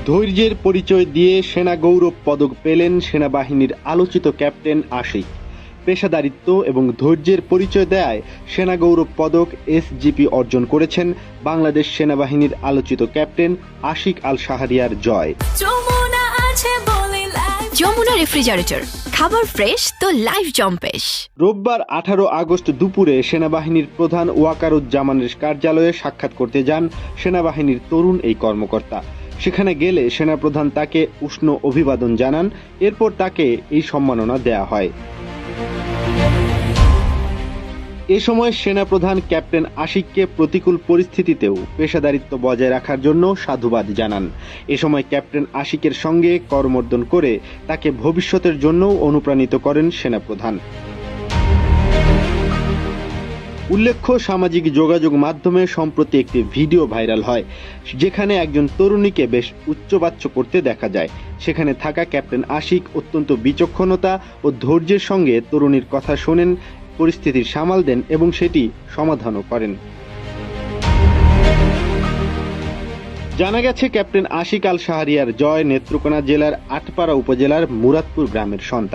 ধৈর্যের পরিচয় দিয়ে সেনা গৌরব পদক পেলেন সেনাবাহিনীর আলোচিত ক্যাপ্টেন আশিক। পেশাদারিত্ব এবং ধৈর্যের পরিচয় দেয় সেনা গৌরব পদক এসজিপি অর্জন করেছেন বাংলাদেশ সেনাবাহিনীর আলোচিত ক্যাপ্টেন আশিক আল শাহরিয়ার জয়। যমুনা রেফ্রিজারেটর, খাবার ফ্রেশ তো লাইফ জম্পেশ। রোববার 18 আগস্ট দুপুরে সেনাবাহিনীর প্রধান ওয়াকারুজ্জামানের কার্যালয়ে সাক্ষাৎ করতে যান সেনাবাহিনীর তরুণ এই কর্মকর্তা। সেখানে গেলে সেনাপ্রধান তাকে উষ্ণ অভিবাদন জানান। এরপর তাকে এই সম্মাননা দেয়া হয়। এ সময় সেনাপ্রধান ক্যাপ্টেন আশিককে প্রতিকূল পরিস্থিতিতেও পেশাদারিত্ব বজায় রাখার জন্য সাধুবাদ জানান। এ সময় ক্যাপ্টেন আশিকের সঙ্গে করমর্দন করে তাকে ভবিষ্যতের জন্যও অনুপ্রাণিত করেন সেনাপ্রধান। উল্লেখ্য, সামাজিক যোগাযোগ মাধ্যমে সম্প্রতি একটি ভিডিও ভাইরাল হয়, যেখানে একজন তরুণীকে বেশ উচ্চবাচ্য করতে দেখা যায়। সেখানে থাকা ক্যাপ্টেন আশিক অত্যন্ত বিচক্ষণতা ও ধৈর্যের সঙ্গে তরুণীর কথা শোনেন, পরিস্থিতির সামাল দেন এবং সেটি সমাধানও করেন। জানা গেছে, ক্যাপ্টেন আশিক আল শাহরিয়ার জয় নেত্রকোনা জেলার আটপাড়া উপজেলার মুরাদপুর গ্রামের সন্তান।